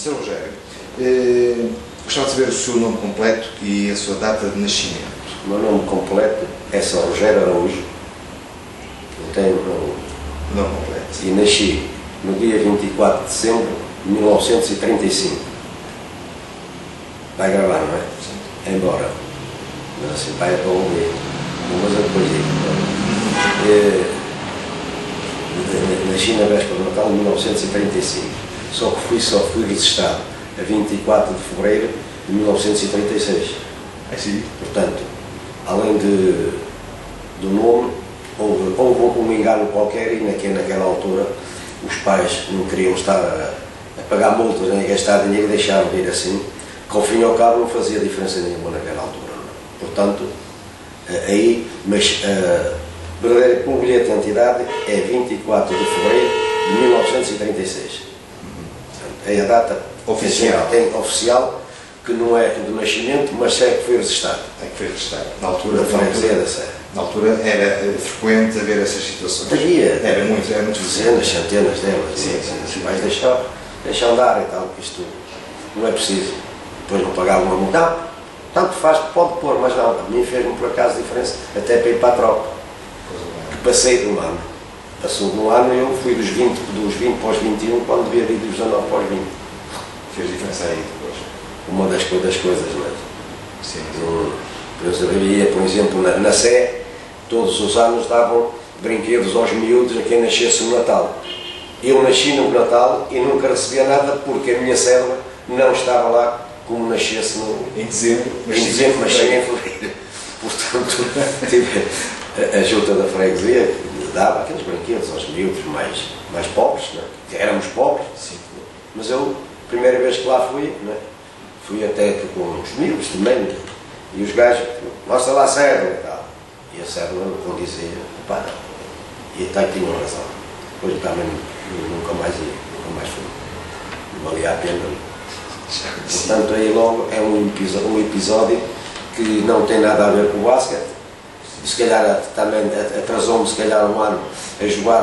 Sr. Rogério, gostava de saber o seu nome completo e a sua data de nascimento. O meu nome completo é São Rogério Araújo. Eu tenho Nome completo. e nasci no dia 24 de dezembro de 1935. Vai gravar, não é? Sim. É embora. Mas assim, vai para ouvir. Uma coisa depois digo. Nasci na véspera de Natal de 1935. Só fui registado a 24 de fevereiro de 1936. É sim. Portanto, além do nome, houve um engano qualquer e naquela altura os pais não queriam estar a pagar multas nem a gastar dinheiro e deixaram vir assim, que ao fim e ao cabo não fazia diferença nenhuma naquela altura. Não. Portanto, aí, mas o bilhete de identidade é 24 de fevereiro de 1936. É a data oficial, que não é do nascimento, mas é que foi registado. É que foi registado. Na altura, Na altura era frequente haver essas situações. Era muito dezenas, centenas delas. Sim. Mas deixa andar e tal, que isto não é preciso. Depois não pagava uma multa. Não, tanto faz que pode pôr, mas não. A mim fez-me por acaso diferença, até para ir para a tropa. Que passei de um ano. Passou de um ano e eu fui dos 20 para os 21, quando devia ir dos 19 para os 20. Fez diferença aí depois. Uma das coisas, não é? Sim. Eu ia, por exemplo, na Sé, todos os anos davam brinquedos aos miúdos a quem nascesse no Natal. Eu nasci no Natal e nunca recebia nada porque a minha cédula não estava lá como nascesse em dezembro, mas sim em fevereiro. Portanto, a junta da freguesia dava aqueles brinquedos aos miúdos mais pobres, não é? Que éramos pobres. Sim. Mas eu, a primeira vez que lá fui, não é? Fui até com os miúdos também, e os gajos, mostra lá a cédula e tal. E a cédula não condizia, pá, não. E até tinham razão. Depois também nunca mais fui. Não valia a pena. Portanto, aí logo é um episódio que não tem nada a ver com o basquete. Se calhar também atrasou-me se calhar um ano a jogar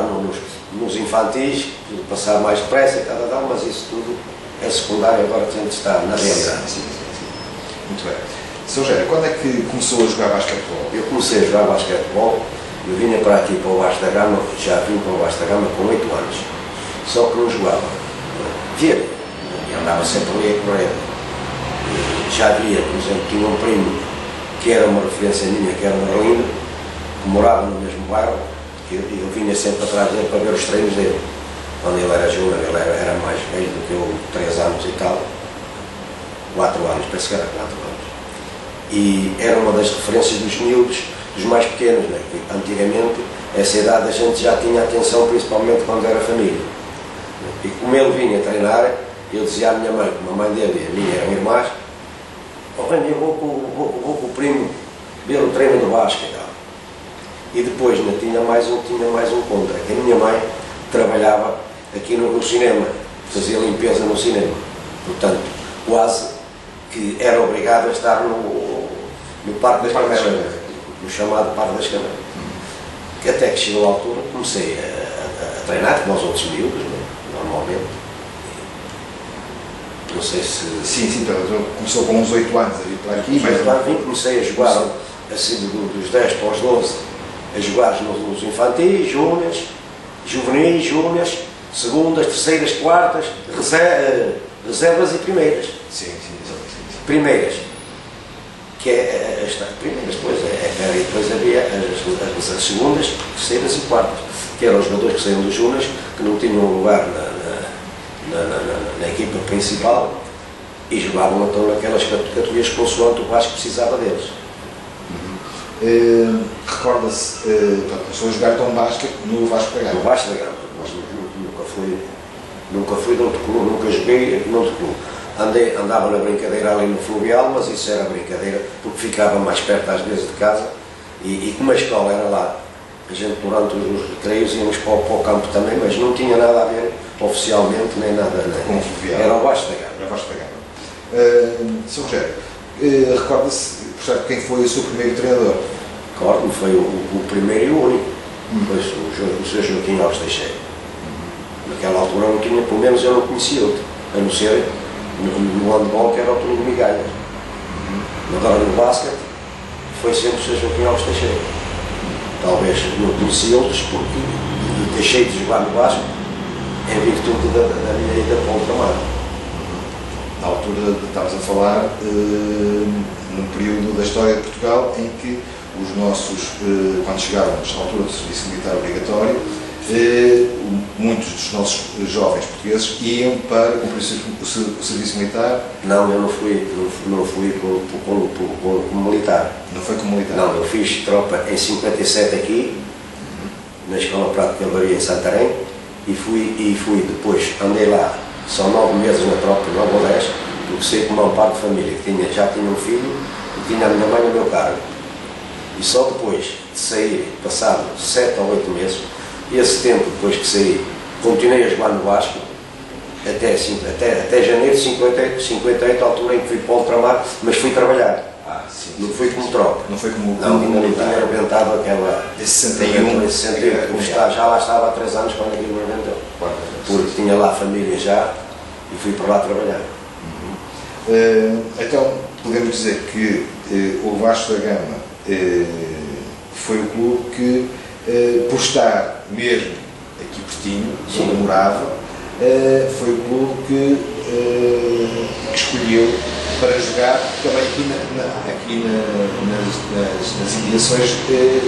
nos infantis, passar mais depressa e tal, mas isso tudo é secundário, agora tem de estar na realidade. Sim. Muito bem. Sr. Rogério, quando é que começou a jogar basquetebol? Eu comecei a jogar basquetebol, eu vinha para aqui, para o Vasco da Gama, já vim para o Vasco da Gama com 8 anos. Só que não jogava. Via, e andava sempre ali a correr. E já havia, por exemplo, tinha um primo que era uma referência minha, que era um Arlindo, que morava no mesmo bairro, e eu vinha sempre atrás dele para ver os treinos dele. Quando ele era júnior, ele era mais velho do que eu, 3 anos e tal, 4 anos, penso que era 4 anos. E era uma das referências dos miúdos, dos mais pequenos, né? Porque antigamente, essa idade a gente já tinha atenção, principalmente quando era família. E como ele vinha treinar, eu dizia à minha mãe, como a mãe dele e a minha eram irmãs, eu vou com o primo ver o treino do Vasco e tal. E depois tinha mais um contra, que a minha mãe trabalhava aqui no cinema, fazia limpeza no cinema. Portanto, quase que era obrigado a estar no Parque das Câmaras, no chamado Parque das Câmaras. Que até que chegou a altura, comecei a treinar, como os outros miúdos, normalmente. Não sei se... Sim, começou com uns 8 anos a vir para aqui. Comecei a jogar, assim, dos 10 para os 12, a jogar nos infantis, júniores, juvenis, júniores, segundas, terceiras, quartas, reservas e primeiras. Sim. Primeiras, que é as primeiras, depois havia as segundas, terceiras e quartas, que eram os jogadores que saíam dos júniores, que não tinham lugar na equipa principal e jogavam então naquelas categorias consoante o Vasco precisava deles. Recorda-se, começou a jogar então basquete no Vasco da Gama? No Vasco da Gama, mas nunca fui de outro clube, nunca joguei em outro clube. Andava na brincadeira ali no Fluvial, mas isso era brincadeira porque ficava mais perto às vezes de casa e como a escola era lá, a gente durante os recreios íamos para o campo também, mas não tinha nada a ver oficialmente nem nada. Com o Fluvial? Era o Vasco da Gama. Era o Vasco da Gama. Sr. Rogério, recorda-se, portanto, quem foi o seu primeiro treinador? Recordo-me, foi o primeiro e o único. Depois o Sr. Joaquim Alves Teixeira. Naquela altura não tinha, pelo menos eu não conhecia outro, a não ser no handball, que era o Clube Migalhas. Agora no basquete, foi sempre o Sr. Joaquim Alves Teixeira. Talvez não conheci outros, porque deixei de jogar no basquete em virtude da minha ida para o ultramar. Na altura, estavas a falar num período da história de Portugal em que os nossos, quando chegávamos à altura do serviço militar obrigatório, muitos dos nossos jovens portugueses iam para cumprir o serviço militar. Não, eu não fui como militar. Não foi como militar? Não, eu fiz tropa em 57 aqui, na Escola Prática de Cavalaria em Santarém, e fui depois, andei lá só 9 meses na tropa, 9 ou 10, porque sei como é um par de família, que já tinha um filho e tinha a minha mãe no meu cargo. E só depois de sair, passado 7 ou 8 meses, e esse tempo depois que saí, continuei a jogar no Vasco, até janeiro de 58, a altura em que fui para o ultramar, mas fui trabalhar. Não fui como tropa. Não foi como não tinha arrebentado aquela... Esse 61. Já lá estava há 3 anos quando aquilo me arrebentou. Porque tinha lá a família já e fui para lá trabalhar. Então, podemos dizer que o Vasco da Gama foi o clube que, por estar mesmo aqui pertinho, onde morava, foi o clube que escolheu para jogar também aqui nas imediações.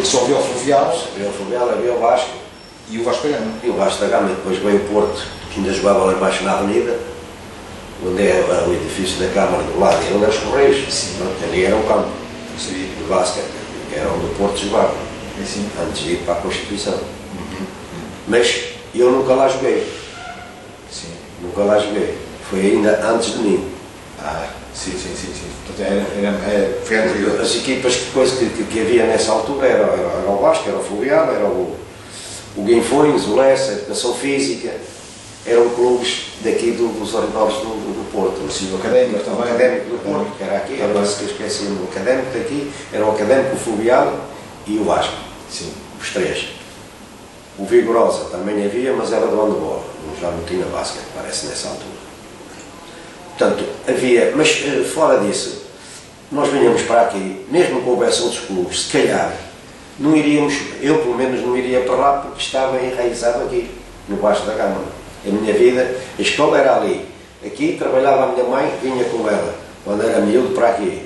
Só havia o Fluvial. Havia o Fluvial, havia o Vasco. E o Vasco da Gama. E o Vasco da Gama, depois veio o Porto, que ainda jogava lá embaixo na avenida, onde é o edifício da Câmara do lado, e onde é os Correios. Sim. Ali era o campo do basquete, que era onde o Porto jogava, sim. Antes de ir para a Constituição. Mas eu nunca lá joguei. Sim. Nunca lá joguei. Foi ainda antes de mim. Sim. Portanto, foi anterior. As equipas que havia nessa altura era o Vasco, era o Fluvial, era o Guinfões, o Lessa, a Educação Física, eram clubes daqui dos arredores do Porto. Sim, o Académico também. O Académico do Porto, que era aqui, era esse que eu esqueci, o Académico daqui, era o Académico, o Fluvial e o Vasco. Sim. Os 3. O Vigorosa também havia, mas era do handball, já não tinha basquete, parece, nessa altura. Portanto, havia, mas fora disso, nós vinhamos para aqui, mesmo que houvesse outros clubes, se calhar, não iríamos, eu pelo menos não iria para lá porque estava enraizado aqui, no Vasco da Gama. A minha vida, a escola era ali. Aqui trabalhava a minha mãe, vinha com ela, quando era miúdo, para aqui.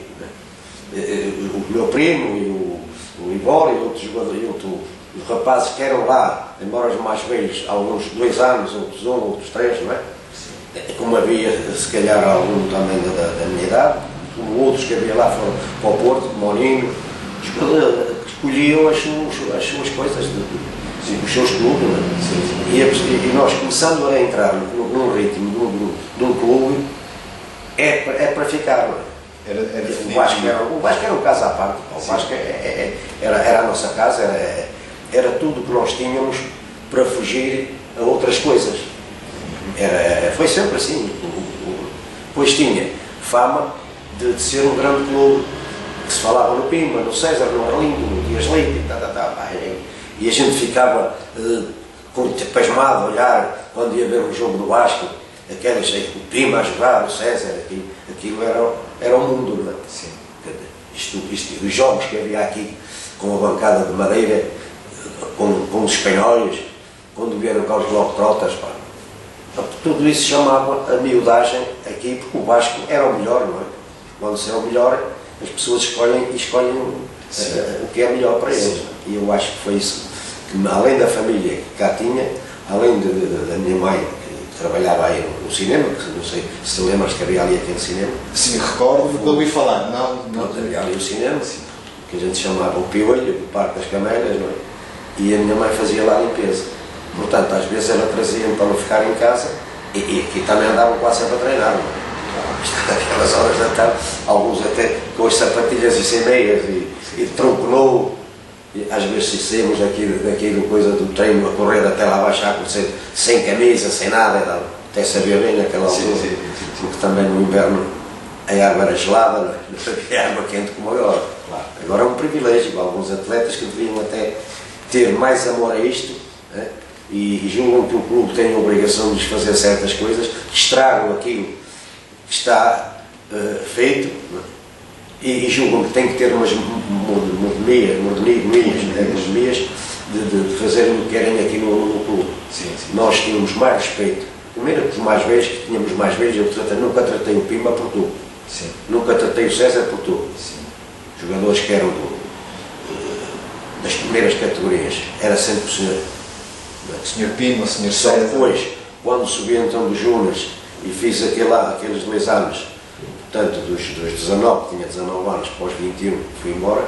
O meu primo e o Ibor e outros jogadores, os rapazes que eram lá, embora os mais velhos, alguns 2 anos, outros 1, outros 3, não é? Como havia, se calhar, algum também da minha idade, como outros que havia lá foram para o Porto, como o Nino, escolhiam as suas coisas, os seus clubes, não é? E nós começando a entrar num ritmo de um clube, é para ficar, não é? O Vasco era um caso à parte, o Vasco era a nossa casa, era tudo que nós tínhamos para fugir a outras coisas. Foi sempre assim. Pois tinha fama de ser um grande clube, que se falava no Pimba, no César, no Arlindo, no Dias Leite, e a gente ficava pasmado a olhar quando ia ver um jogo do Vasco, o Pimba a jogar, o César, aquilo era o mundo, não é? Sim. Os jogos que havia aqui, com a bancada de madeira, com os espanhóis, quando vieram cá os Globetrotters, tudo isso chamava a miudagem aqui, porque o Vasco era o melhor, não é? Quando se é o melhor, as pessoas escolhem o que é melhor para eles. Sim. E eu acho que foi isso que, além da família que cá tinha, além da minha mãe, que trabalhava aí no cinema, que não sei se te lembras que havia ali aquele cinema. Sim, recordo que ouvi falar. Não havia ali o cinema, sim, que a gente chamava o Piolho, o Parque das Camélias, não é? E a minha mãe fazia lá a limpeza. Portanto, às vezes ela trazia-me para não ficar em casa e aqui também andavam quase sempre a treinar, não é? Naquelas horas da tarde, alguns até com as sapatilhas e sem meias e tronco novo, e às vezes saímos daquilo coisa do treino a correr até lá baixar sem camisa, sem nada, até sabia bem naquela altura, porque também no inverno a água era gelada, não havia água quente como agora. Claro. Agora é um privilégio, alguns atletas que deviam até ter mais amor a isto, né? E julgam que o clube tem a obrigação de lhes fazer certas coisas, que estragam aquilo está feito, e julgam que tem que ter umas modemias de fazer o que querem aqui no clube. Sim. Nós tínhamos mais respeito. Primeiro, por mais vezes, que tínhamos mais vezes, eu nunca tratei o Pima por tu. Sim. Nunca tratei o César por tu. Sim. Jogadores que eram das primeiras categorias. Era sempre o senhor. O senhor Pima, o senhor Só César. depois, quando subi então dos Júniors e fiz aqueles 2 anos, portanto, dos 19, tinha 19 anos, pós 21, fui embora,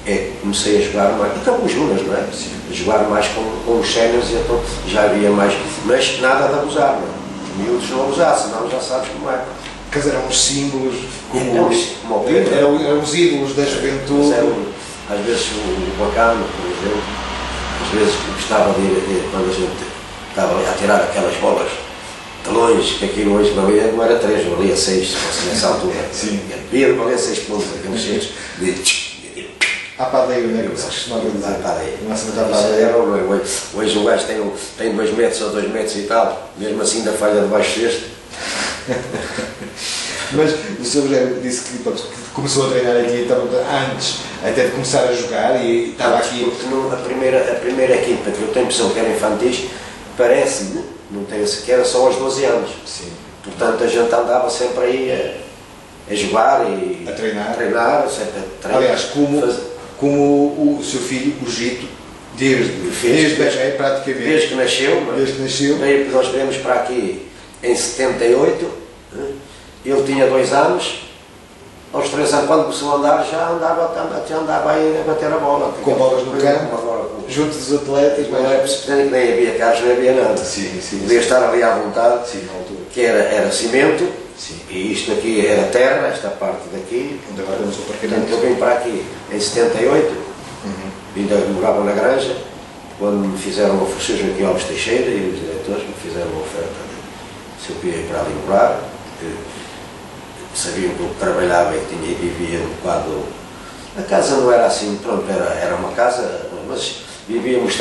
é que comecei a jogar mais, então com os Júniors, não é? Sim. A jogar mais com os séniores, e então já havia mais, mas nada de abusar, não é? Os miúdos não abusar, senão já sabes como é. Quer dizer, eram os símbolos, como eram os ídolos da juventude. Às vezes o bacano, por exemplo, às vezes gostava de ir, quando a gente estava a tirar aquelas bolas de longe, que aquilo hoje não era 3, valia 6, se fosse nessa altura. Sim. Devia valer 6 pontos, aqueles cheios de... A padeiro, não é? Que se costumava dizer. Hoje o gajo tem 2 metros ou 2 metros e tal, mesmo assim da falha de baixo cesto. Mas o Sr. Rogério disse que começou a treinar aqui antes até de começar a jogar e estava aqui. Porque a primeira equipa que eu tenho a impressão que era infantis, parece-me, não tenho que era só aos 12 anos. Sim. Portanto a gente andava sempre aí a jogar e a treinar. Sempre a treinar. Aliás, como o seu filho, o Gito, desde praticamente. Desde que nasceu. Nós viemos para aqui em 78. Ele tinha 2 anos, aos 3 anos, quando começou a andar, já andava aí a bater a bola. Com bolas no campo, junto dos atletas. Não era preciso, nem havia carros, nem havia nada. Podia estar ali à vontade, que era cimento, e isto aqui era terra, esta parte daqui. Onde agora temos o parqueamento. Eu vim para aqui em 78, ainda morava na Granja, quando me fizeram o Sr. Joaquim Alves Teixeira e os diretores me fizeram a oferta se eu queria ir para ali morar. Sabiam que eu trabalhava e vivia um bocado. A casa não era assim, pronto, era uma casa, mas vivíamos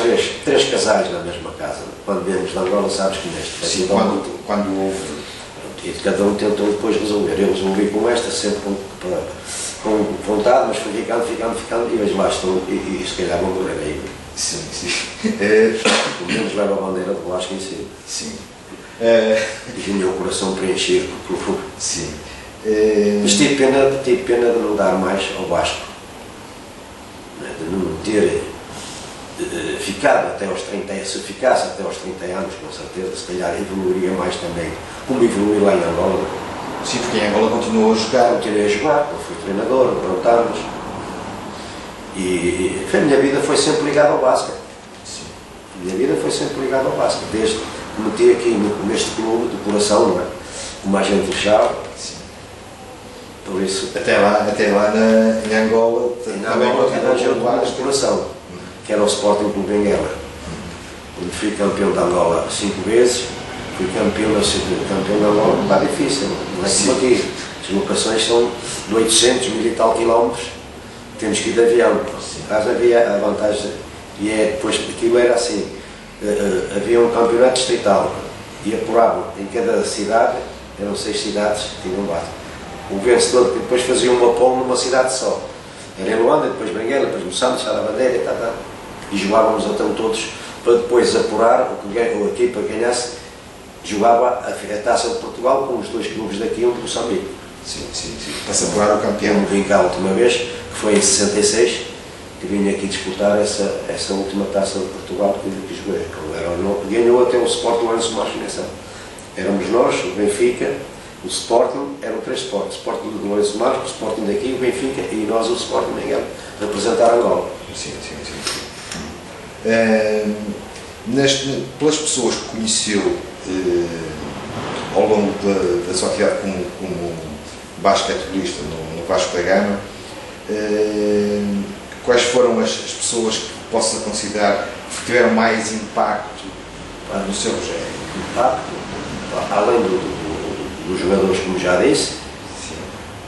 3 casais na mesma casa. Quando viemos de Angola, sabes que neste. Sim, quando houve. E cada um tentou depois resolver. Eu resolvi com esta, sempre com vontade, mas fui ficando, e hoje lá estou, e se calhar vou morrer aí. Sim. Pelo menos leva a bandeira de Vasco em cima. Sim. E o meu coração preenchido por favor. Sim. Mas tive pena de não dar mais ao Vasco, de não ter ficado até aos 30, se ficasse até aos 30 anos, com certeza, se calhar evoluiria mais também, como evoluí lá em Angola. Sim, porque em Angola continuou a jogar. Continuei a jogar, eu fui treinador, durante anos, e a minha vida foi sempre ligada ao basquete. A minha vida foi sempre ligada ao basquete, desde que meti aqui neste clube de coração, não é? Como a gente deixava. Por isso, até lá em Angola também continuou a jogar de coração, que era o Sporting Clube Benguela, onde fui campeão de Angola 5 vezes, fui campeão de Angola, não está difícil, não é como aqui. As locações são de 800, 1000 e tal quilómetros, temos que ir de avião. No caso havia a vantagem, e depois aquilo era assim, havia um campeonato distrital, e apuravam em cada cidade, eram 6 cidades que tinham base. O vencedor que depois fazia uma pole numa cidade só. Era em Luanda, depois Benguela, depois Moçambique, Chá da Bandeira e jogávamos então todos para depois apurar a equipa que ganhasse, jogava a Taça de Portugal com os 2 clubes daqui e um de Moçambique. Sim. Para se apurar o campeão. Eu vim cá a última vez, que foi em 66, que vim aqui disputar essa última Taça de Portugal que joguei. Ganhou até o Sporting Lourenço Marques nessa. Éramos nós, o Benfica, o Sporting, eram 3 Sporting. O Sporting do Lourenço Marques, o Sporting daqui, o Benfica e nós o Sporting Benguela, representar Angola. Sim. Pelas pessoas que conheceu ao longo da sua atividade como basquetebolista no Vasco da Gama, quais foram as pessoas que possa considerar que tiveram mais impacto no seu Rogério? Impacto, além dos jogadores, como já disse,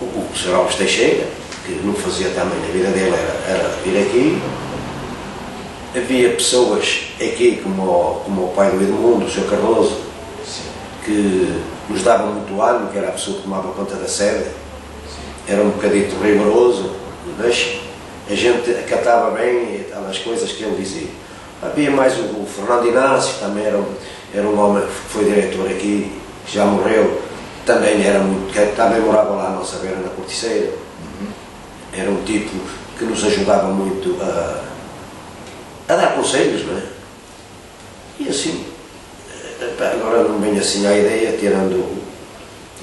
o Sr. Alves Teixeira, que não fazia também na vida dele, era vir aqui. Havia pessoas aqui, como o pai do Edmundo, o Sr. Cardoso, que nos dava muito ânimo, que era a pessoa que tomava conta da sede, era um bocadito rigoroso, mas a gente acatava bem as coisas que ele dizia. Havia mais o Fernando Inácio, também era um homem que foi diretor aqui, que já morreu, também também morava lá à nossa beira na Corticeira. Era um tipo que nos ajudava muito a dar conselhos, não é? E assim, agora não vem assim a ideia, tirando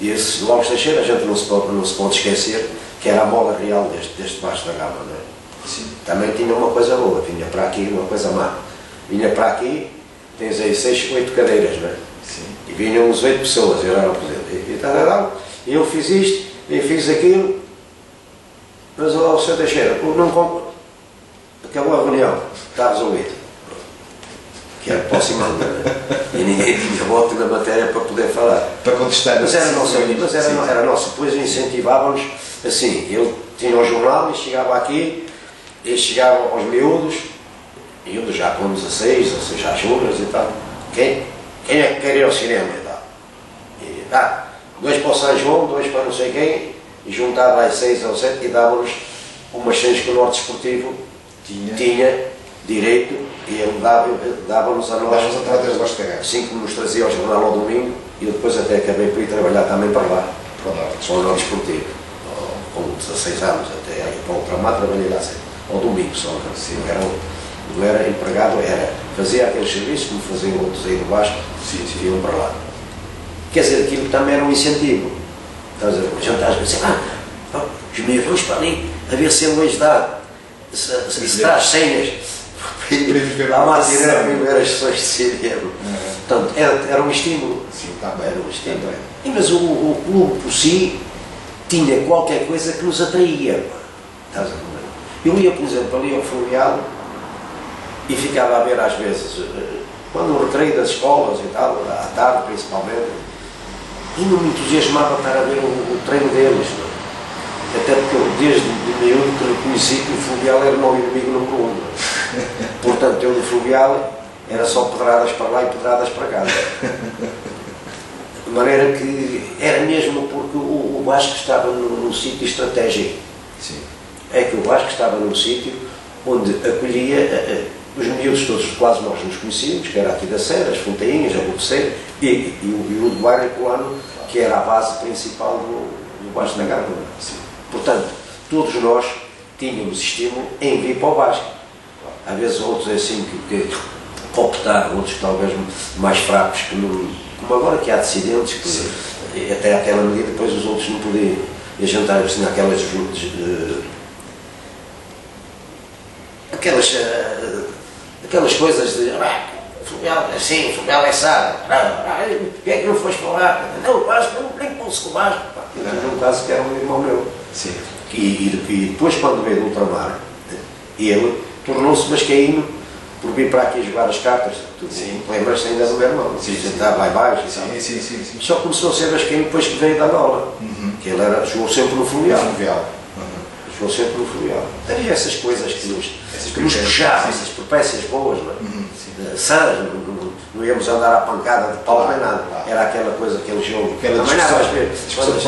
esse Lopes Teixeira, a gente não se pode esquecer que era a mola real deste Vasco da Gama, não é? Sim. Também tinha uma coisa boa, vinha para aqui uma coisa má. Vinha para aqui, tens aí 6, 8 cadeiras, não é? Sim. E vinham uns 8 pessoas, eu era o presidente. E eu fiz isto, e fiz aquilo, mas o Sr. Teixeira, acabou a reunião, está resolvido. Que era aproximado, e ninguém tinha voto na matéria para poder falar. Para contestar. Mas era nosso, era nosso. Depois incentivávamos assim, ele tinha um jornal e chegava aqui, e chegava aos miúdos já com 16, ou seja, às júniores e tal. Quem é que quer ir ao cinema e tal? E, 2 para o São João, 2 para não sei quem, e juntava às 6 ou 7 e dava-nos umas chances que o Norte Desportivo tinha direito, e ele dava-nos a nós assim que nos trazia ao jornal ao domingo, e eu depois até acabei por ir trabalhar também para lá, para o Norte Desportivo, com 16 anos, até para o Ultramar trabalhei lá sempre, ao domingo só, assim, não era empregado, fazia aqueles serviços como faziam outros aí do Vasco, iam para lá. Quer dizer, aquilo também era um incentivo. Estás a ver, o jantar, os meus vamos para ali, a ver se ele hoje dá, se dá as senhas, lá mais direto a ver as sessões de cinema. Portanto, era um estímulo. Sim, era um estímulo. Mas o clube por si tinha qualquer coisa que nos atraía. Estás a ver? Eu ia, por exemplo, ali ao Fluvial e ficava a ver às vezes, quando o recreio das escolas e tal, à tarde principalmente, e não me entusiasmava estar a ver o treino deles. Não? Até porque eu, desde miúdo, que reconheci que o Fluvial era o meu inimigo número 1. Portanto, eu no Fluvial era só pedradas para lá e pedradas para cá. De maneira que era mesmo porque o Vasco estava num sítio estratégico. Sim. É que o Vasco estava num sítio onde acolhia os miúdos todos, quase nós nos conhecíamos, que era aqui da Serra, as Fontainhas, a Borceira, e o do bairro Colano, que era a base principal do Vasco da Gama. Portanto, todos nós tínhamos estímulo em vir para o Vasco. Às vezes outros assim que optaram, outros talvez mais fracos, que não, como agora que há dissidentes, que até aquela medida depois os outros não podiam. E a gente tinha aquelas coisas de Fluvial é assim, Fluvial é assado, porquê é que não foste para lá? Não, o Vasco, nem posso com o Vasco. Eu tinha um caso que era um irmão meu. Sim. E depois, quando veio do ultramar, ele tornou-se mascaíno por vir para aqui jogar as cartas. Lembras-te ainda do meu irmão? Estava lá embaixo. Sim. Só começou a ser mascaíno depois que veio da Angola. Que ele jogou sempre no Fluvial. Jogou sempre no Fluvial. Havia essas coisas que nos puxavam, essas perpécias boas, não é? Sãs, não íamos andar à pancada de pau nem nada. Era aquela coisa, aquele jogo. Também nada, às vezes, vamos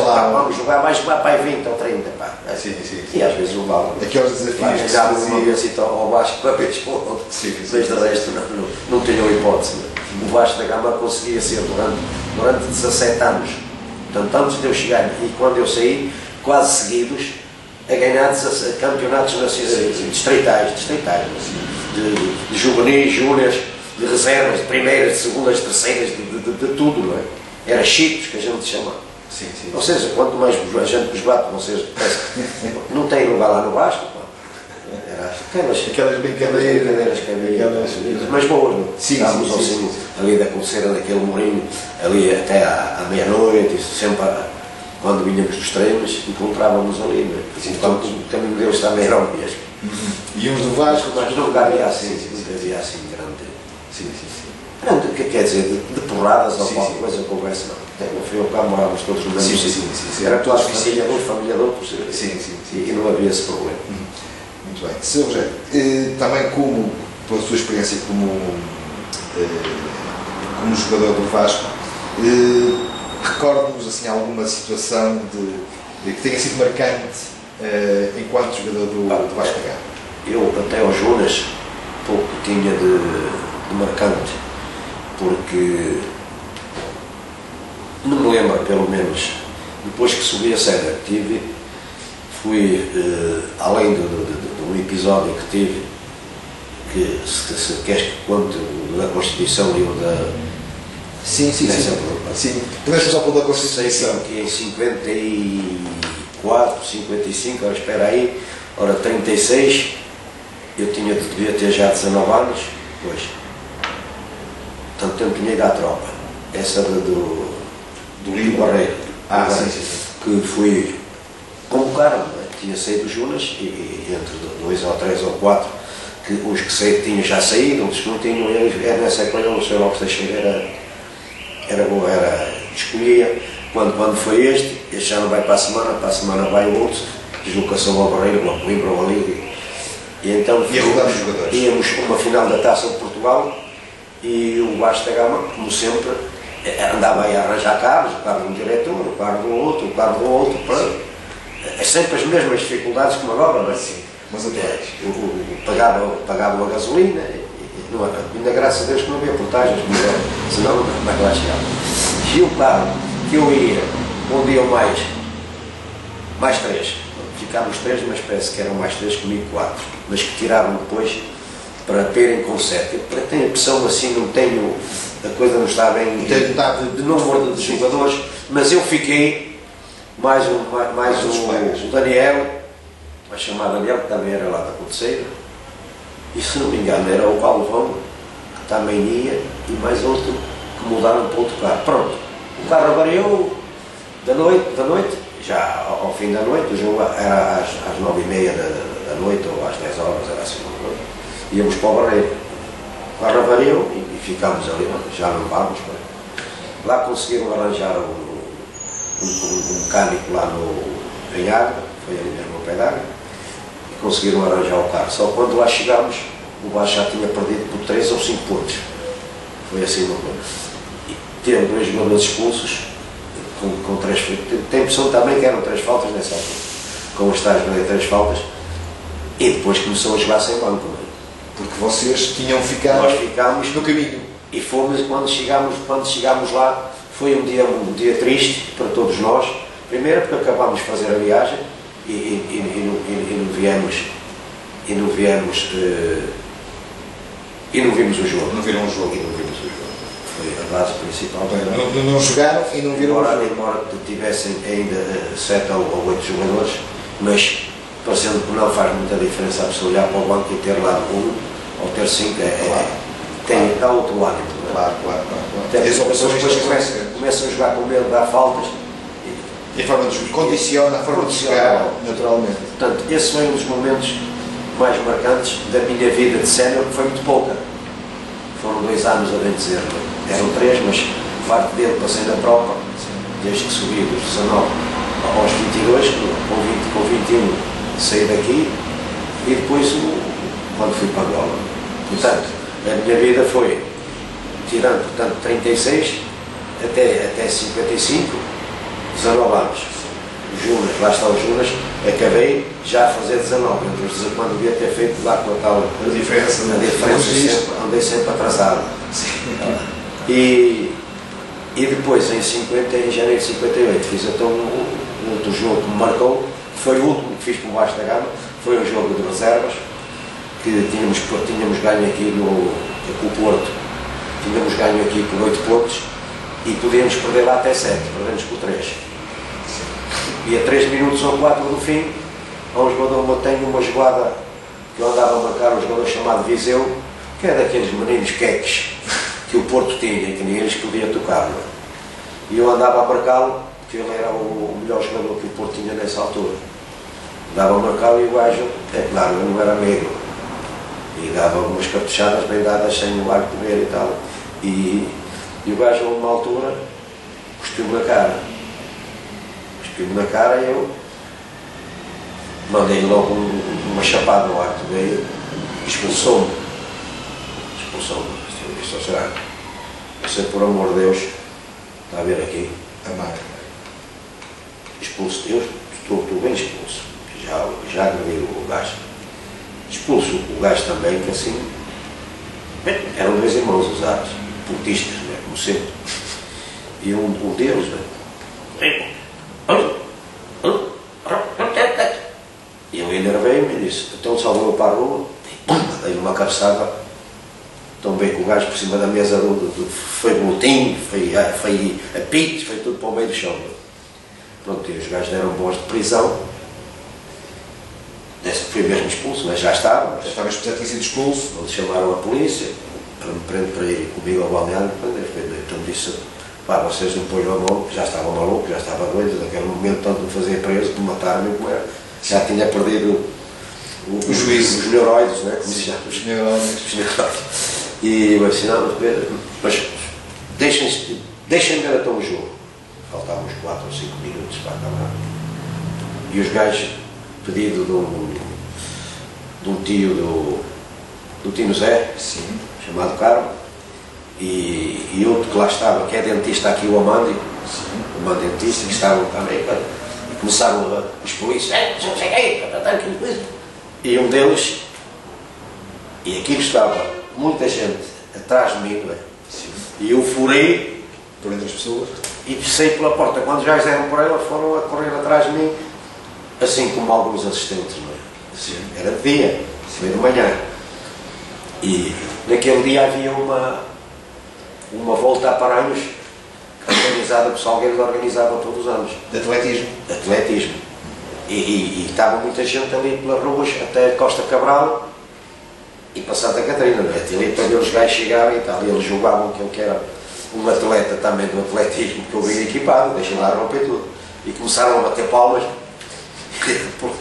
jogar, vai jogar para aí 20 ou 30, pá. E às vezes levavam. Aqueles desafios que se faziam. Uma vez ao Vasco para ver para o outro. Mas de resto não tinham hipótese. O Vasco da Gama conseguia ser durante 17 anos. Portanto, antes de eu chegar e quando eu saí, quase seguidos, a ganhar campeonatos nacionais, distritais, de juvenis, júniores, de reservas, de primeiras, de segundas, de terceiras, de tudo, não é? Era chitos que a gente chama. Ou seja, quanto mais a gente vos bate, vocês não têm lugar lá no Vasco. Era aquelas brincadeiras que havia, mas boas, não? Estávamos assim, ali da Colceira, daquele morinho, ali até à meia-noite, sempre. Quando vinhamos dos treinos, encontrávamos ali, não é? Então o caminho deles também era o mesmo. E uns do Vasco, mas não havia assim grande. Grande, o que quer dizer, de porradas ou qualquer coisa, conversa, não. No fim ao cabo morávamos todos no mesmo sítio. Era todos família de um, por ser. E não havia esse problema. Muito bem. Sr. Rogério, também pela sua experiência como jogador do Vasco, recorde-nos assim, alguma situação de que tenha sido marcante enquanto jogador do Vasco da Gama. Eu, até ao Jonas, pouco tinha de marcante, porque não me lembro, pelo menos, depois que subi a Serra que tive, fui, além do episódio que tive, que se queres que conte da Constituição e o da... Sim. Podemos só pôr da Constituição. Que em 54, 55, ora espera aí, ora 36, eu devia ter já 19 anos, pois. Tanto tempo tinha ido à tropa. Essa do Lino Barreiro. Sim. Que fui convocado, tinha saído o Jonas, e entre 2 ou 3 ou 4, que os que tinham já saído, outros que não tinham, era nessa época o Sr. Lopes Teixeira escolhia, quando foi este já não vai para a semana vai o outro, deslocação ao Barreiro, ao Coimbra, ao Ali. E então íamos uma final da Taça de Portugal e o Vasco da Gama, como sempre, andava aí a arranjar carros, o carro de um diretor, o carro do outro, sempre as mesmas dificuldades como agora, mas sim. Mas atuais. Pagava a gasolina, ainda graças a Deus que não havia portagens, senão não vai lá chegar. E o carro que eu ia, um dia ou mais 3, ficámos 3, mas parece que eram mais 3, comigo 4, mas que tiraram depois para terem com 7. Eu tenho a impressão assim, não tenho, a coisa não está bem de número de jogadores, mas eu fiquei mais o Daniel, vai chamar Daniel, que também era lá da Conceira, e se não me engano era o Paulo Vão, que também ia, e mais outro que mudaram para outro carro. Pronto, o carro avariou da noite, já ao fim da noite, o jogo era às 9h30 da noite, ou às 10 horas, era assim, íamos para o Barreiro. O carro avariou e ficámos ali, já não vamos. Lá conseguiram arranjar um mecânico lá em Água, foi ali mesmo ao pé da Água, e conseguiram arranjar o carro. Só quando lá chegámos, o Vasco já tinha perdido por 3 ou 5 pontos. Foi assim uma coisa. E tiveram 2 jogadores expulsos, com 3 faltas. Tem a impressão também que eram 3 faltas nessa altura, com os tais 3 faltas, e depois começou a jogar sem banco. Porque vocês tinham ficado. Nós ficámos no caminho. E fomos, quando chegámos lá, foi um dia triste para todos nós. Primeiro porque acabámos de fazer a viagem e não vimos o jogo. Não viram o jogo. Foi a base principal. Não jogaram e não viram o jogo. Embora tivessem ainda 7 ou 8 jogadores, mas parecendo que não faz muita diferença a pessoa olhar para o banco e ter lá 1 ou ter 5, dá outro ânimo. Claro. As pessoas depois começam a jogar com medo, dá faltas. E a forma de condiciona a forma de jogar, naturalmente. Portanto, esse foi um dos momentos mais marcantes da minha vida de sénior, que foi muito pouca. Foram 2 anos, a bem dizer. Eram 3, mas parte dele passei na tropa, desde que subi dos 19 aos 22, com 21 saí daqui, e depois quando fui para Angola. Portanto, a minha vida foi, tirando, portanto, 36 até 55, 19 anos. O Jonas, lá está o Jonas, acabei já a fazer 19, quando devia ter feito lá com a tal diferença andei sempre atrasado. E depois, em janeiro de 58, fiz então um outro jogo que me marcou, que foi o último que fiz com o Vasco da Gama, foi um jogo de reservas, que tínhamos ganho aqui com o Porto, tínhamos ganho aqui por 8 pontos, e podíamos perder lá até 7, perdemos por 3. E a 3 minutos ou 4 do fim, tenho uma jogada que eu andava a marcar, um jogador chamado Viseu, que é daqueles meninos queques que o Porto tinha e que nem eles podiam tocar. Não é? E eu andava a marcá-lo, porque ele era o melhor jogador que o Porto tinha nessa altura. Andava a marcá-lo e o gajo, é claro, eu não era negro, e dava umas cartuchadas bem dadas sem o ar comer e tal. E o gajo, a uma altura, cuspiu-me na cara. Cuspiu-me na cara e eu mandei logo uma chapada no ar, veio, expulsou-me. Eu disse, será? Você, por amor de Deus, está a ver aqui, A marca. Expulso, eu estou bem expulso. Já agreguei o gajo. Expulso o gajo também, que assim. Eram dois irmãos usados, portistas, né, como sempre. E um deles, né? E eu enervei-me e disse, então salvou para a rua, dei uma cabeçada, tombei com o gajo por cima da mesa, foi boletim, foi apito, foi tudo para o meio do chão. Pronto, e os gajos deram bons de prisão. Fui mesmo expulso, mas já estava. Já estava expulso, tinha sido expulso. Eles chamaram a polícia para me prender, para ir comigo ao balneário. Então disse, pá, vocês não põem a mão, já estava maluco, já estava doido, naquele momento tanto me fazia preso, de matar-me como era. Já tinha perdido o juízo, os neuróides, né? Como se chama? Os neuróides. E eu disse, não, mas deixem ver até o jogo. Faltavam uns 4 ou 5 minutos para acabar. E os gajos, pedido de um tio do Tino Zé, sim, chamado Carmo, e outro que lá estava, que é dentista aqui, o Amandi, o Amandi dentista, que estavam também, e começaram os polícias, e um deles, e aqui estava muita gente atrás de mim, e eu furei por entre as pessoas e saí pela porta. Quando os gajos deram por ela, foram a correr atrás de mim, assim como alguns assistentes, não é? Assim, era de dia, foi de manhã. E naquele dia havia uma volta a Paranhos organizada, o Salgueiro organizava todos os anos. de atletismo. De atletismo. E estava muita gente ali pelas ruas, até Costa Cabral e para Santa Catarina, não é? Ali para os gajos chegaram e tal, e eles julgavam que eu que era um atleta também do atletismo, que eu vinha equipado, deixei lá romper tudo. E começaram a bater palmas.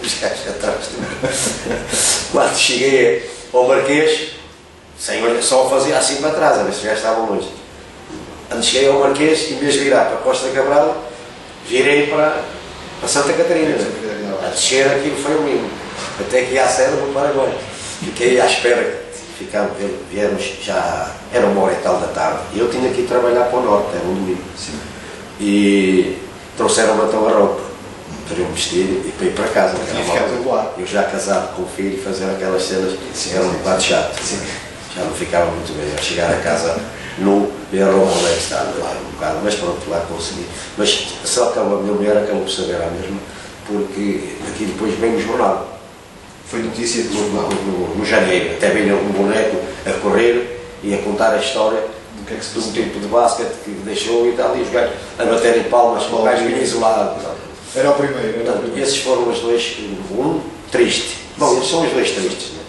Os gajos atrás de mim. Quando cheguei ao Marquês, sem olhar, só fazia assim para trás, a ver se os gajos estavam longe. Quando cheguei ao Marquês, em vez de virar para Costa Cabral, virei para Santa Catarina. A descer aquilo foi o mínimo. Até que ia à Serra do Paraguai. Fiquei à espera. Viemos já, era 1h da tarde. E eu tinha que ir trabalhar para o norte, era um domingo. E trouxeram-me então a roupa para eu vestir e para ir para casa. Eu já casado com o filho, fazer aquelas cenas, era um bocado chato. Já não ficava muito bem. Eu chegar a casa nu, ver a roupa onde é que está, lá um bocado, mas pronto, lá consegui. Mas só que a minha mulher acabou por saber a mesma, porque aqui depois vem no jornal. Foi notícia do jornal. No janeiro, até veio um boneco a correr e a contar a história do que é que se um tipo de basquete que deixou e tal, e os gajos a baterem palmas, o gajo vinha isolado. Era o primeiro. Portanto, esses foram os dois, um triste. Bom, esses são os dois tristes, né?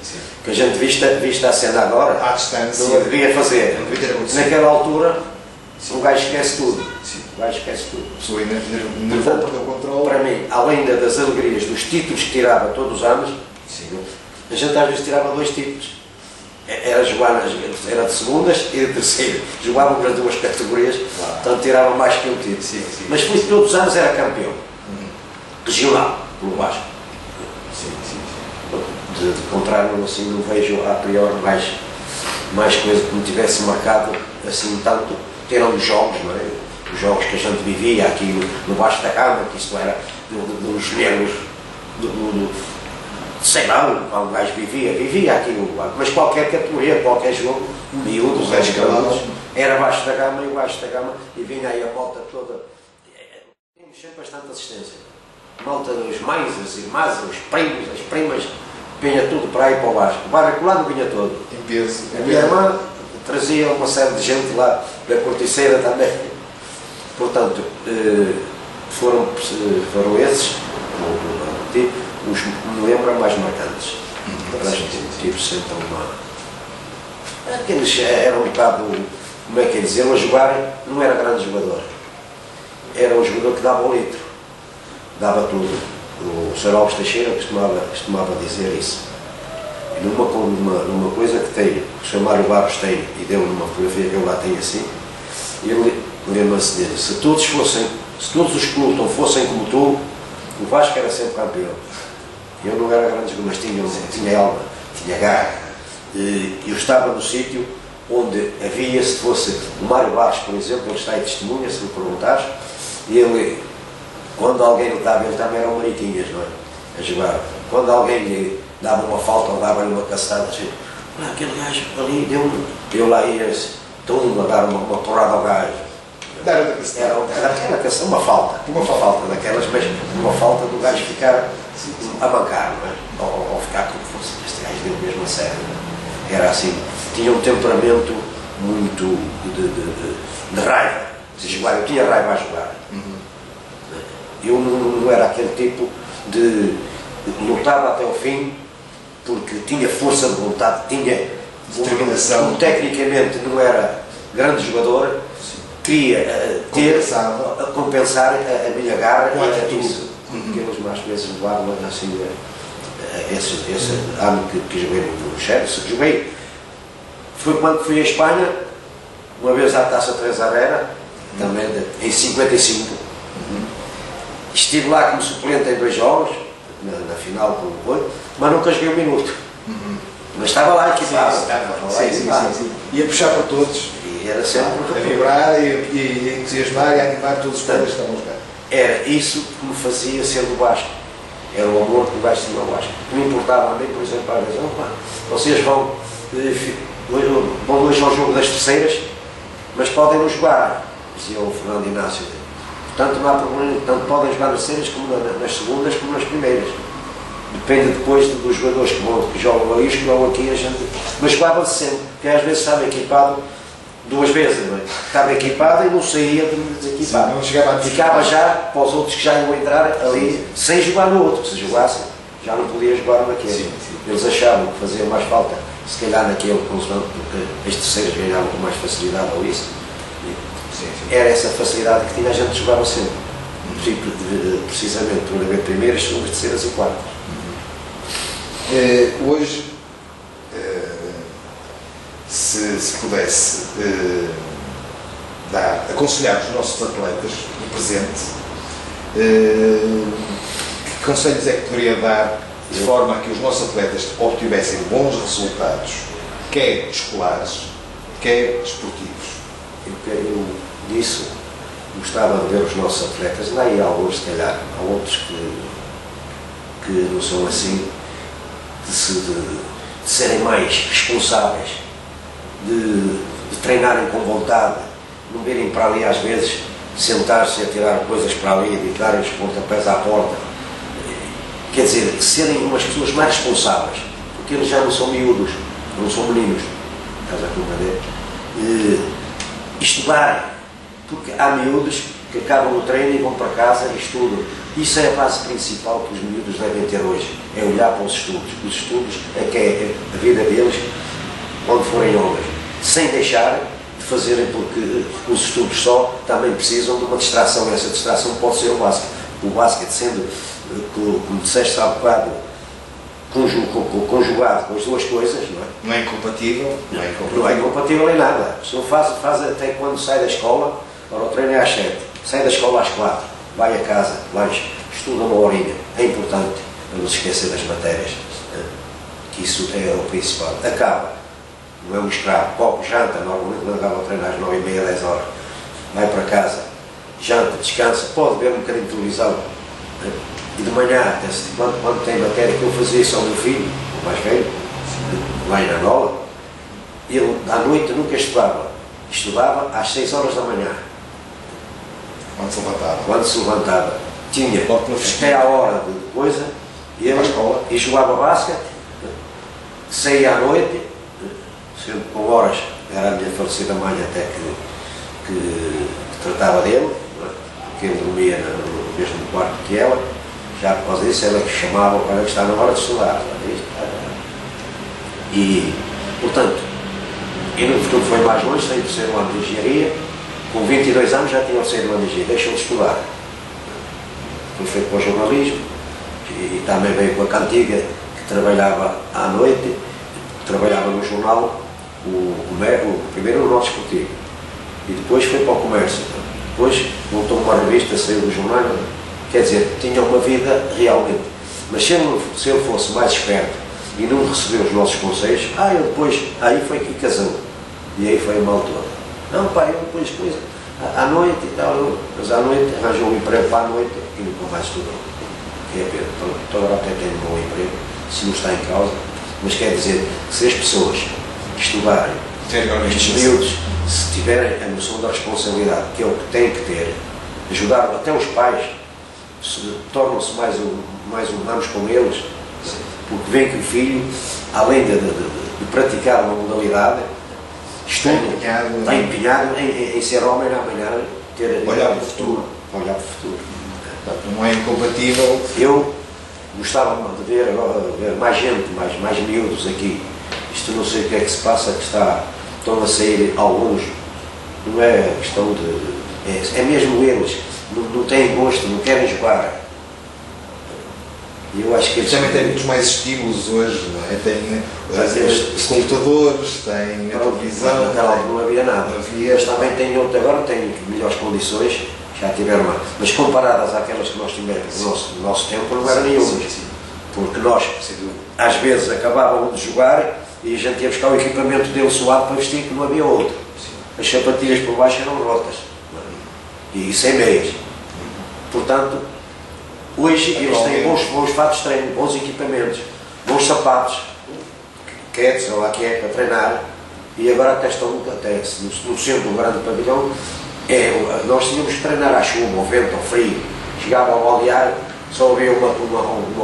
Que a gente vista a cena agora, à distância, não devia fazer. Não devia ter acontecido. Naquela altura, o gajo esquece tudo. O gajo esquece tudo. A pessoa nervou, perdeu o controle. Para mim, além das alegrias dos títulos que tirava todos os anos, a gente às vezes tirava 2 títulos. Era de segundas e de terceiras. Jogávamos nas 2 categorias, portanto tirava mais que um título. Mas todos os anos era campeão. Regional, pelo Vasco. De contrário, assim, não vejo a priori mais coisa que me tivesse marcado assim tanto. Eram os jogos, não é? Os jogos que a gente vivia aqui no Baixo da Gama, que isto era dos nervos, sei lá, quando o gajo vivia aqui no Baixo, mas qualquer categoria, qualquer jogo, miúdos, era Baixo da Gama e o Baixo da Gama, e vinha aí a volta toda. Tínhamos sempre bastante assistência. Malta dos mães, as irmãs, os primos, as primas, vinha tudo para aí para o Vasco. O bairro colado vinha todo. Em peso. A minha irmã trazia uma série de gente lá da Corticeira também. Portanto, foram esses, os que me lembram mais marcantes. Tive sempre uma. Aqueles eram um bocado, como é que é dizer, a jogar, não era grande jogador. Era um jogador que dava o litro. Dava tudo. O Sr. Alves Teixeira costumava dizer isso. E numa coisa que tem, o Sr. Mário Barros tem, e deu numa fotografia que eu lá tenho assim, ele lembra-se dele, se todos os que lutam fossem como tu, o Vasco era sempre campeão. Eu não era grande jogador, mas tinha alma, tinha garra. Eu estava no sítio onde havia, se fosse o Mário Barros, por exemplo, ele está em testemunha, se me perguntares, E ele, quando alguém lutava, ele também era um mariquinhas, não é? A jogar. Quando alguém lhe dava uma falta ou dava-lhe uma caçada, assim, olha, aquele gajo ali deu-me. Eu lá ia, a dar uma porrada ao gajo. Dar outra caçada. Era uma falta. Uma falta daquelas, mas uma falta do gajo ficar a bancar, não é? Ou ficar como fosse. Este gajo deu mesmo a sério. Era assim. Tinha um temperamento muito de raiva. Eu tinha raiva a jogar. Eu não era aquele tipo de lutar até o fim, porque tinha força de vontade, tinha determinação. Tecnicamente não era grande jogador, queria compensar a minha garra e tudo. Aqueles mais vezes levaram assim, esse ano que joguei no Chelsea. Joguei, foi quando fui à Espanha, uma vez à Taça Teresa Herrera, também em 55. Estive lá como suplente em 2 jogos, na final com o Porto, mas nunca joguei um minuto. Mas estava lá equipado. Sim. Ia puxar para todos. E era sempre a vibrar e entusiasmar e animar todos os colegas que estavam a jogar. Era isso que me fazia ser do Vasco. Era o amor que o gajo tinha ao Vasco. Que me importava a mim, por exemplo, às vezes, vocês vão hoje ao jogo das terceiras, mas podem não jogar, dizia o Fernando Inácio. Portanto, não há problema, tanto podem jogar nas terceiras como nas segundas como nas primeiras. Depende depois dos jogadores que jogam ali, que vão aqui, a gente. Mas jogava-se sempre, porque às vezes estava equipado 2 vezes, não é? Estava equipado e não saía desequipado. Ficava já para os outros que já iam entrar ali, sem jogar no outro, se jogassem, já não podia jogar naquele. Eles achavam que fazia mais falta, se calhar naquele, porque as terceiras ganhavam com mais facilidade ou isso. Era essa facilidade que tinha, a gente jogava sempre. Precisamente por haver primeiras, segundas, terceiras e quartas. Hoje, se pudesse aconselhar os nossos atletas no presente, que conselhos é que poderia dar de forma a que os nossos atletas obtivessem bons resultados, quer escolares, quer desportivos? Eu disso gostava de ver os nossos atletas, lá e alguns se calhar, há outros que não são assim, de serem mais responsáveis, de treinarem com vontade, não virem para ali às vezes sentar-se a tirar coisas para ali e darem os pontapés à porta. Quer dizer, serem umas pessoas mais responsáveis, porque eles já não são miúdos, não são meninos, estás a compreender? Estudarem, porque há miúdos que acabam o treino e vão para casa e estudam. Isso é a base principal que os miúdos devem ter hoje, é olhar para os estudos. Os estudos é que é a vida deles quando forem homens, sem deixar de fazerem, porque os estudos só também precisam de uma distração, e essa distração pode ser o basquete. O basquete sendo, como disseste há bocado, conjugado com as duas coisas, não é? Não é incompatível? Não é incompatível em nada. A pessoa faz até quando sai da escola, ora o treino é às 7, sai da escola às 4, vai a casa, lanche, estuda uma horinha. É importante para não se esquecer das matérias, que isso é o principal. Acaba, não é um escravo, copo, janta, normalmente não acaba o treino às 9h30, 10 horas. Vai para casa, janta, descansa, pode ver um bocadinho de televisão. E de manhã, quando tem matéria, que eu fazia isso ao meu filho, o mais velho, lá em Angola, ele à noite nunca estudava às 6 horas da manhã. Quando se levantava. Tinha até à hora de coisa, e jogava basquete, saía à noite, sempre com horas, era a minha falecida mãe até que tratava dele, porque ele dormia no mesmo quarto que ela. Já por causa disso, ela que chamava para que está na hora de estudar. E, portanto, e no futuro foi mais longe, saí do 3º ano de engenharia, com 22 anos já tinha o 3º ano de engenharia, deixou de estudar. Foi para o jornalismo, e também veio com a cantiga, que trabalhava à noite, trabalhava no jornal, primeiro o nosso esportivo, e depois foi para o comércio. Depois montou uma revista, saiu do jornal. Quer dizer, tinha uma vida realmente. Mas se ele fosse mais esperto e não recebeu os nossos conselhos, aí foi que casou. E aí foi a mal toda. Não, pai, eu depois, à noite e tal, mas à noite arranjou um emprego para a noite e nunca mais estudou. Que é Pedro, então agora até tem um bom emprego, se não está em causa, mas quer dizer que se as pessoas estudarem, estes miúdos, se tiverem a noção da responsabilidade, que é o que têm que ter, ajudar até os pais, tornam-se mais humanos com eles, porque veem que o filho, além de praticar uma modalidade, está empenhado em ser homem amanhã, ter olhar para o futuro. Olhar para o futuro. Não é incompatível. Eu gostava de ver mais gente, mais miúdos aqui. Isto não sei o que é que se passa, que estão a sair alguns. Não é questão de. É mesmo eles. Não têm gosto, não querem jogar. E eu acho que eles também têm muitos mais estímulos hoje, não é? Tem os computadores, tem a televisão. Naquela altura não havia nada. Eles também têm agora têm melhores condições, já tiveram mais. Mas comparadas àquelas que nós tivemos no nosso tempo, não eram nenhumas. Porque nós, às vezes, acabávamos de jogar e a gente ia buscar o equipamento dele suado para vestir, que não havia outro. As sapatilhas por baixo eram rotas. E sem meias. Portanto, hoje eles têm bons fatos de treino, bons equipamentos, bons sapatos, quetes, ou lá que é, para treinar. E agora até estão, no centro do grande pavilhão, nós tínhamos que treinar à chuva, ao vento, ao frio. Chegava ao balneário, só havia uma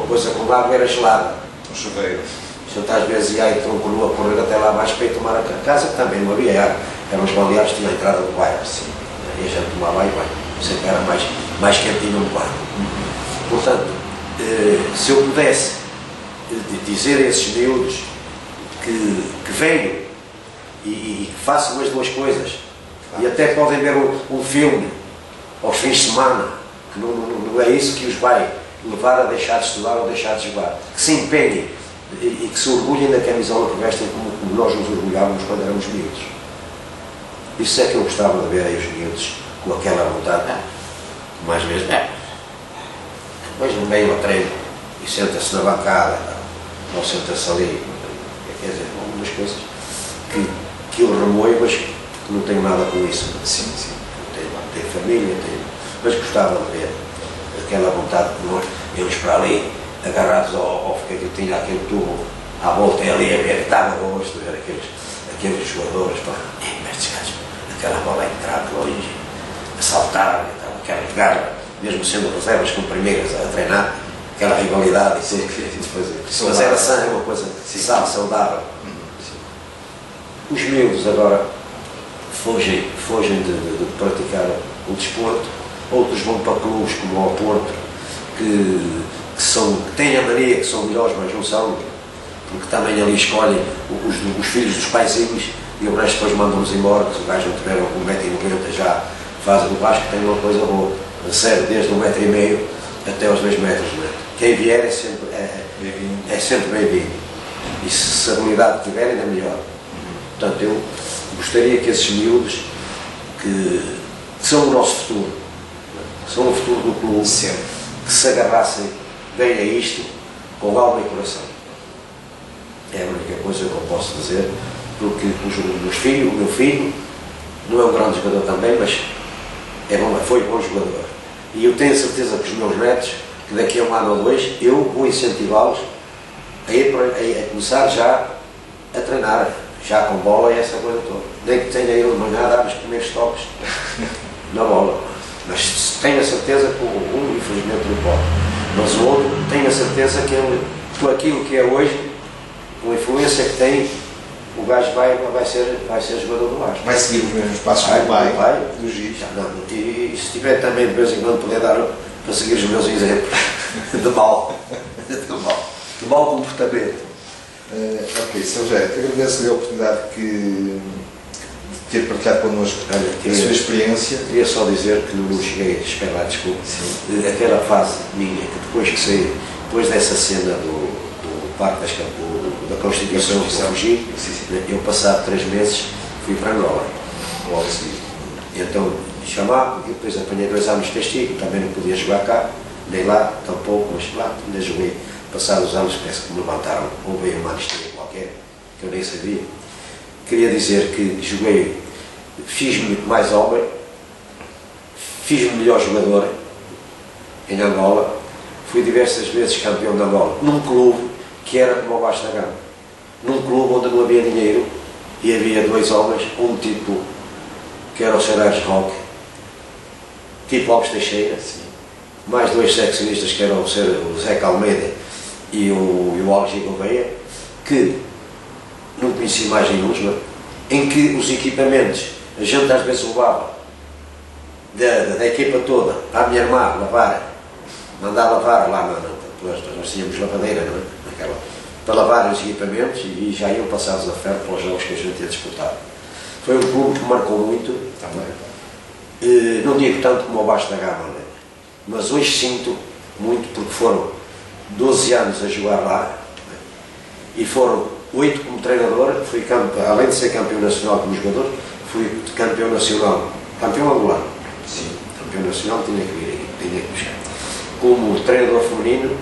coisa com água, era gelada. Um chuveiro. A gente às vezes ia então com a correr até lá abaixo para ir tomar a casa, que também não havia água. Eram os balneários que tinham a entrada do bairro, assim. E a gente tomava banho, sempre era mais quentinho no bairro. Portanto, se eu pudesse dizer a esses miúdos que venham e que façam as duas coisas, e até podem ver um filme aos fins de semana, que não é isso que os vai levar a deixar de estudar ou deixar de jogar, que se empenhem e que se orgulhem da camisola que vestem como nós nos orgulhávamos quando éramos miúdos. Isso é que eu gostava de ver aí os miúdos com aquela vontade, mais mesmo. Depois no meio ao treino e senta-se na bancada, ou senta-se ali, quer dizer, algumas coisas que eu remoio, mas que não tenho nada com isso. Sim. Tenho família, mas gostava de ver aquela vontade que nós íamos para ali, agarrados ao que eu tinha aquele tubo à volta e ali a ver, estava gosto de ver aqueles jogadores, estes gajos, aquela bola a entrar longe, a saltar, aquela garra, mesmo sendo reservas com primeiras a treinar, aquela rivalidade e depois, mas era sã, é uma coisa saudável. Os miúdos agora fogem de praticar o desporto, outros vão para clubes como ao Porto, que têm a mania que são melhores, mas não são, porque também ali escolhem os filhos dos paizinhos e o resto depois mandam-nos embora, que se o gajo não tiver 1,90 m já fazem. O Vasco tem uma coisa boa, a sério, desde 1,5 m até aos 2 metros. Né? Quem vier é sempre bem-vindo. E se a habilidade tiver, ainda melhor. Portanto, eu gostaria que esses miúdos, que são o nosso futuro, são o futuro do clube, que se agarrassem bem a isto, com alma e coração. É a única coisa que eu posso dizer, porque o meu filho não é um grande jogador também, mas foi bom jogador. E eu tenho a certeza que os meus netos, que daqui a 1 ano ou 2, eu vou incentivá-los a começar já a treinar, já com bola e essa coisa toda. Nem que tenha eu de manhã a dar os primeiros toques na bola. Mas tenho a certeza que um infelizmente não pode. Mas o outro, tenho a certeza que ele, com aquilo que é hoje, com a influência que tem, o gajo vai ser jogador do Vasco. Vai seguir os mesmos passos do pai, do Giz. E se tiver também de vez em quando poder dar para seguir os meus exemplos de mau comportamento. Ok, Sr. José, agradeço-lhe a oportunidade de ter partilhado connosco a sua experiência. Queria só dizer que não cheguei a esperar, desculpe, aquela fase minha, que depois que saí, depois dessa cena do Parque da Constituição que fugi, eu passado 3 meses fui para Angola. Logo a seguir. Então me chamaram, e depois apanhei 2 anos de castigo, também não podia jogar cá, nem lá, tampouco, mas lá ainda joguei. Passados os anos, parece que me levantaram, houve uma anistia qualquer, que eu nem sabia. Queria dizer que joguei, fiz muito mais homem, fiz-me melhor jogador em Angola, fui diversas vezes campeão de Angola, num clube que era como o Vasco da Gama, num clube onde não havia dinheiro e havia dois homens, um tipo que era o Cereais Roque, tipo Alves Teixeira, mais dois seccionistas que eram o Zé Calmeida e o Alves Gouveia, que não conheci mais nenhum, em que os equipamentos, a gente às vezes levava da equipa toda para a minha irmã lavar, mandar lavar lá, nós tínhamos lavadeira, não é? Para lavar os equipamentos e já iam passados a ferro para os jogos que a gente ia disputar. Foi um clube que marcou muito, também. Não digo tanto como o Vasco da Gama, né? Mas hoje sinto muito porque foram 12 anos a jogar lá, né? E foram 8 como treinador, fui além de ser campeão nacional como jogador, fui campeão nacional, campeão angolano. Sim. Campeão nacional tinha que vir aqui, tinha que buscar. Como treinador feminino,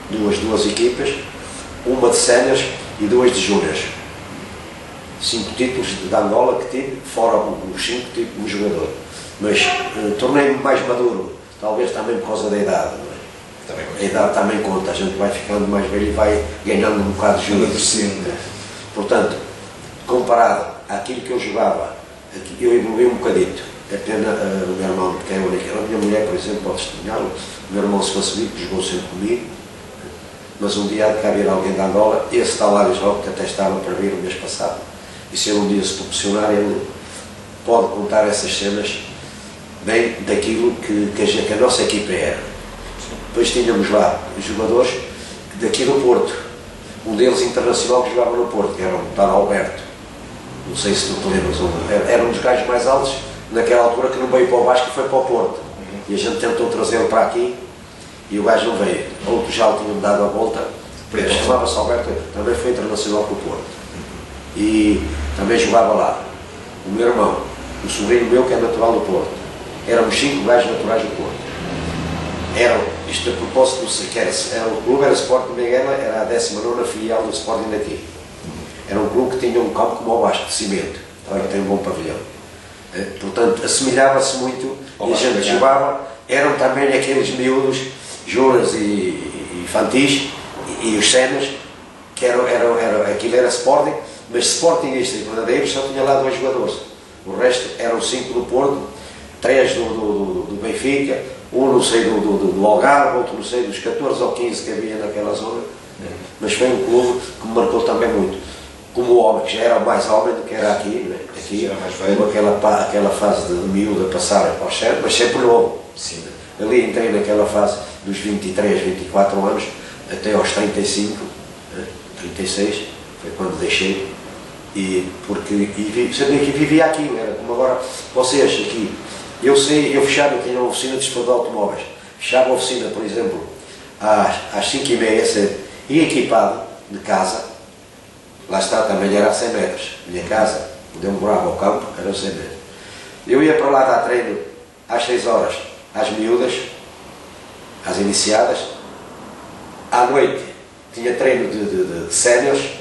duas equipas, uma de séniores e 2 de júniores. 5 títulos de Angola que tive, fora os 5 títulos como jogador. Mas tornei-me mais maduro, talvez também por causa da idade. Não é? A idade também conta, a gente vai ficando mais velho e vai ganhando um bocado de juízo. Portanto, comparado àquilo que eu jogava, eu evoluí um bocadito. É pena o meu irmão, que é a minha mulher, por exemplo, pode testemunhá-lo, o meu irmão se fosse vivo, jogou sempre comigo, mas um dia há de cá vir alguém da Angola, esse tal Ares Roque, que até estava para vir o mês passado, e se ele um dia se proporcionar, ele pode contar essas cenas bem daquilo que a nossa equipa era. Depois tínhamos lá os jogadores daqui do Porto, um deles internacional que jogava no Porto, que era o tal Alberto, não sei se tu te lembras, era um dos gajos mais altos naquela altura, que não veio para o Vasco e foi para o Porto, e a gente tentou trazê-lo para aqui e o gajo não veio. Outros já o tinham dado a volta, chamava-se Alberto, também foi internacional para o Porto e também jogava lá. O meu irmão, o sobrinho meu, que é natural do Porto, éramos 5 gajos naturais do Porto. Isto a propósito do que era o clube, era o Sporting Miguel, era a 19ª filial do Sporting daqui. Era um clube que tinha um campo como o Vasco, de cimento, também tem um bom pavilhão. Portanto, assemelhava-se muito, e a gente jogava, eram também aqueles miúdos, juras e infantis, e os cenas, que aquilo era Sporting, mas Sportingista e verdadeiros só tinha lá 2 jogadores. O resto eram 5 do Porto, 3 do Benfica, um não sei do Algarve, outro não sei dos 14 ou 15 que havia naquela zona. Mas foi um clube que me marcou também muito. Como o homem, que já era mais homem do que era aqui, né? Aqui aquela fase de miúdo a passar ao chefe, mas sempre novo. Sim. Ali entrei naquela fase dos 23, 24 anos até aos 35, 36, foi quando deixei, sabia que vivia aquilo, era como agora vocês aqui. Eu fechava, tinha uma oficina de estudo de automóveis, fechava a oficina, por exemplo, às 5h30, ia equipado de casa, lá está, também era a 100 metros, minha casa, onde eu morava, ao campo, era 100 metros. Eu ia para lá dar treino às 6 horas, às miúdas, às iniciadas, à noite tinha treino de séniores,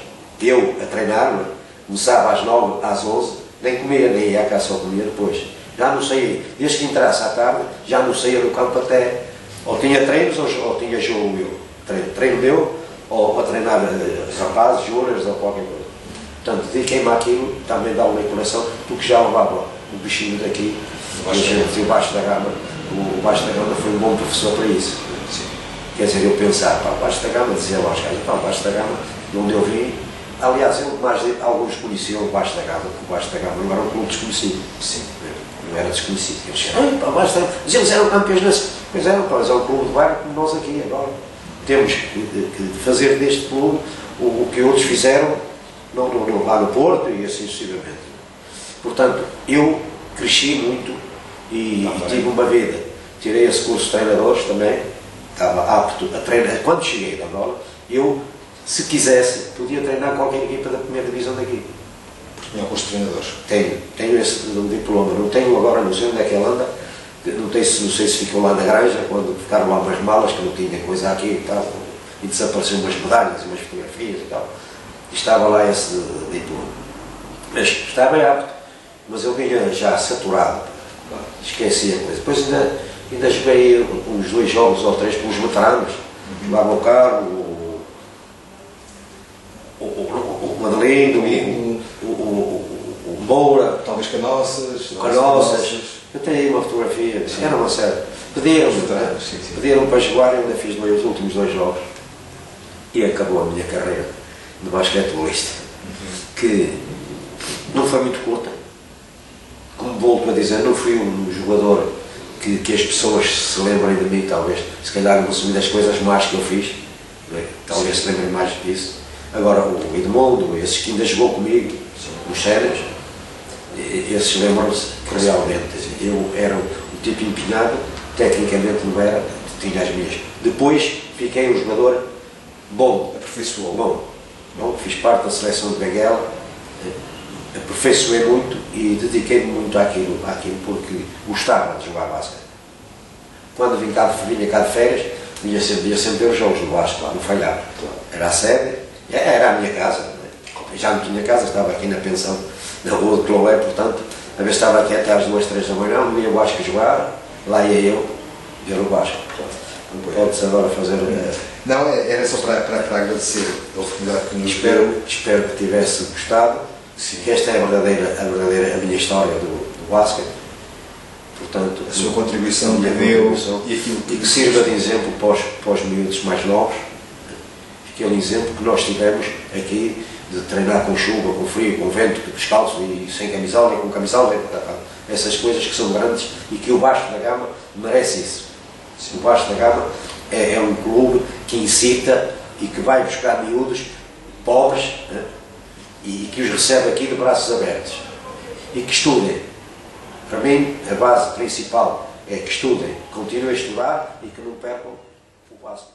eu a treinar, começava às 9, às 11, nem comia, nem ia à casa, só comia depois. Já não saía, desde que entrasse à tarde, já não saía do campo até, ou tinha treinos ou tinha jogo meu, treino meu, ou a treinar rapazes, juras ou qualquer coisa. Portanto, dediquei-me àquilo, também dá uma coleção, porque já levava o bichinho daqui, o Vasco da Gama. O Vasco da Gama foi um bom professor para isso. Sim. Quer dizer, eu pensar, o Vasco da Gama, dizia aos caras, o Vasco da Gama, de onde eu vim, aliás, alguns conheciam o Vasco da Gama, porque o Vasco da Gama não era um clube desconhecido. Sim. Não era desconhecido. Eles diziam, mas eles eram campeões nesse. Pois eram, mas é um clube de bairro como nós aqui agora. Temos que fazer deste clube o que outros fizeram lá no Porto e assim sucessivamente. Portanto, eu cresci muito e tive uma vida. Tirei esse curso de treinadores também, estava apto a treinar. Quando cheguei na Angola, eu, se quisesse, podia treinar qualquer equipa da primeira divisão daqui. Tinha o curso de treinadores? Tenho esse diploma, não tenho agora, não sei onde é que ele anda, não sei se ficou lá na granja, quando ficaram lá umas malas, que não tinha coisa aqui e tal, e desapareceram umas medalhas e umas fotografias e tal, e estava lá esse diploma. Mas estava apto, mas eu vinha já saturado Esqueci a coisa. Depois ainda joguei uns 2 jogos ou 3 com os veteranos. Jogava o Carlos, o Madelino, o Moura, talvez Canossas. Eu tenho aí uma fotografia, era uma série. Pediram para jogar, eu ainda fiz os últimos 2 jogos e acabou a minha carreira de basquetebolista, que não foi muito curta. Como volto a dizer, não fui um jogador que as pessoas se lembrem de mim, talvez, se calhar não assumi das coisas más que eu fiz, talvez se lembrem mais disso. Agora o Edmundo, esses que ainda jogou comigo, os sérios, esses lembram-se que realmente eu era um tipo empenhado, tecnicamente não era, tinha as minhas. Depois fiquei um jogador bom, aperfeiçoou. Bom, fiz parte da seleção de Benguela, aperfeiçoei muito e dediquei-me muito àquilo porque gostava de jogar basquete. Quando vinha cá de férias, ia sempre ver os jogos do Vasco lá, não falhava. Era a sede, era a minha casa, já não tinha casa, estava aqui na pensão na rua de Cloé, portanto, a vez estava aqui até às 2, 3 da manhã, não ia o Vasco jogar, lá ia eu ver o Vasco. Pode-se agora fazer... Não, era só para agradecer a oportunidade que nos espero que tivesse gostado. Sim. Que esta é a minha história do basquete. Portanto, a sua contribuição que deu e que sirva de exemplo para os miúdos mais novos, aquele exemplo que nós tivemos aqui de treinar com chuva, com frio, com vento, descalço e sem camisola e com camisola, essas coisas que são grandes e que o Vasco da Gama merece isso. O Vasco da Gama é um clube que incita e que vai buscar miúdos pobres, né? E que os recebe aqui de braços abertos e que estudem. Para mim, a base principal é que estudem, continuem a estudar e que não percam o básico.